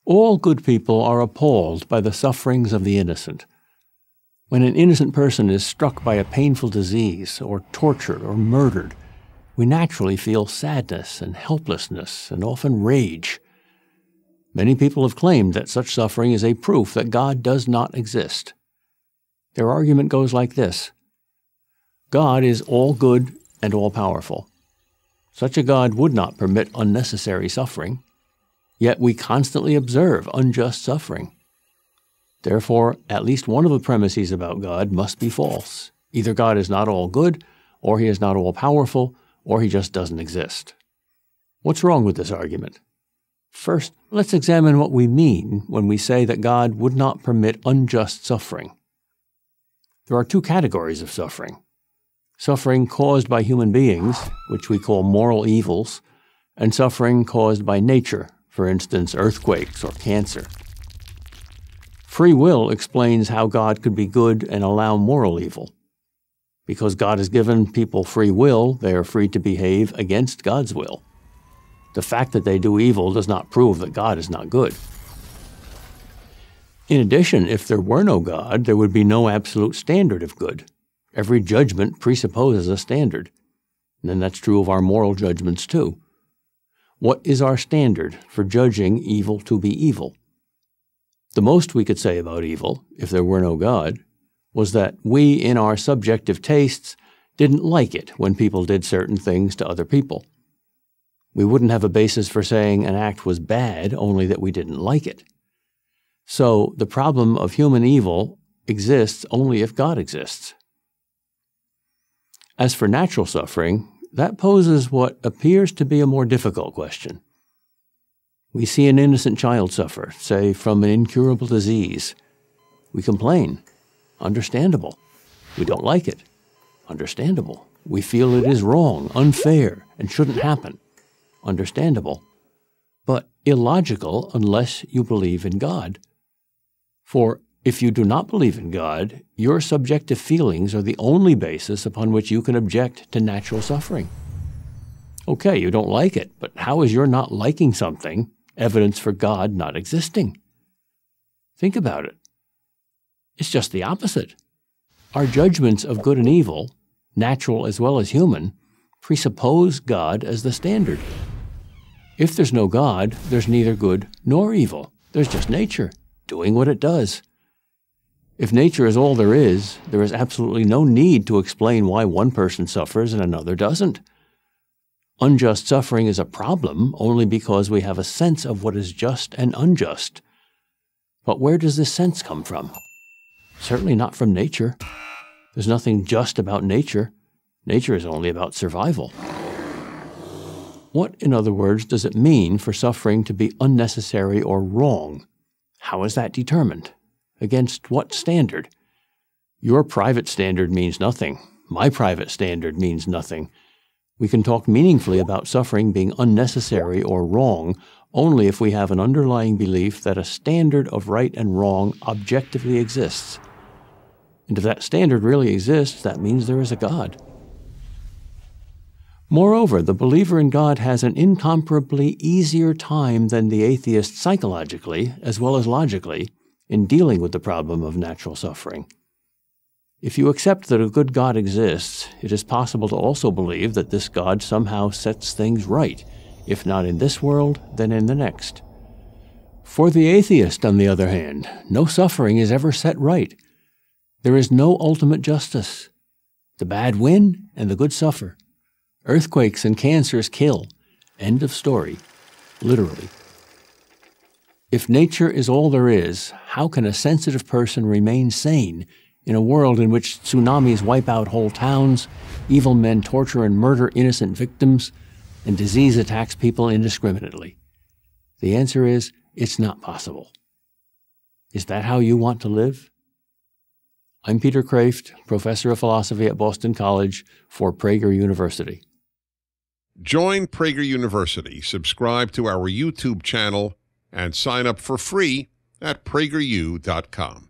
All good people are appalled by the sufferings of the innocent. When an innocent person is struck by a painful disease, or tortured or murdered, we naturally feel sadness and helplessness and often rage. Many people have claimed that such suffering is a proof that God does not exist. Their argument goes like this: God is all good and all-powerful. Such a God would not permit unnecessary suffering, yet we constantly observe unjust suffering. Therefore, at least one of the premises about God must be false. Either God is not all good, or he is not all-powerful, or he just doesn't exist. What's wrong with this argument? First, let's examine what we mean when we say that God would not permit unjust suffering. There are two categories of suffering: suffering caused by human beings, which we call moral evils, and suffering caused by nature, for instance, earthquakes or cancer. Free will explains how God could be good and allow moral evil. Because God has given people free will, they are free to behave against God's will. The fact that they do evil does not prove that God is not good. In addition, if there were no God, there would be no absolute standard of good. Every judgment presupposes a standard. And that's true of our moral judgments too. What is our standard for judging evil to be evil? The most we could say about evil, if there were no God, was that we, in our subjective tastes, didn't like it when people did certain things to other people. We wouldn't have a basis for saying an act was bad, only that we didn't like it. So the problem of human evil exists only if God exists. As for natural suffering, that poses what appears to be a more difficult question. We see an innocent child suffer, say, from an incurable disease. We complain. Understandable. We don't like it. Understandable. We feel it is wrong, unfair, and shouldn't happen. Understandable. But illogical unless you believe in God. For if you do not believe in God, your subjective feelings are the only basis upon which you can object to natural suffering. Okay, you don't like it, but how is your not liking something evidence for God not existing? Think about it. It's just the opposite. Our judgments of good and evil, natural as well as human, presuppose God as the standard. If there's no God, there's neither good nor evil. There's just nature, doing what it does. If nature is all there is absolutely no need to explain why one person suffers and another doesn't. Unjust suffering is a problem only because we have a sense of what is just and unjust. But where does this sense come from? Certainly not from nature. There's nothing just about nature. Nature is only about survival. What, in other words, does it mean for suffering to be unnecessary or wrong? How is that determined? Against what standard? Your private standard means nothing. My private standard means nothing. We can talk meaningfully about suffering being unnecessary or wrong only if we have an underlying belief that a standard of right and wrong objectively exists. And if that standard really exists, that means there is a God. Moreover, the believer in God has an incomparably easier time than the atheist psychologically, as well as logically, in dealing with the problem of natural suffering. If you accept that a good God exists, it is possible to also believe that this God somehow sets things right, if not in this world, then in the next. For the atheist, on the other hand, no suffering is ever set right. There is no ultimate justice. The bad win and the good suffer. Earthquakes and cancers kill. End of story. Literally. If nature is all there is, how can a sensitive person remain sane in a world in which tsunamis wipe out whole towns, evil men torture and murder innocent victims, and disease attacks people indiscriminately? The answer is, it's not possible. Is that how you want to live? I'm Peter Kreeft, professor of philosophy at Boston College for Prager University. Join Prager University, subscribe to our YouTube channel, and sign up for free at prageru.com.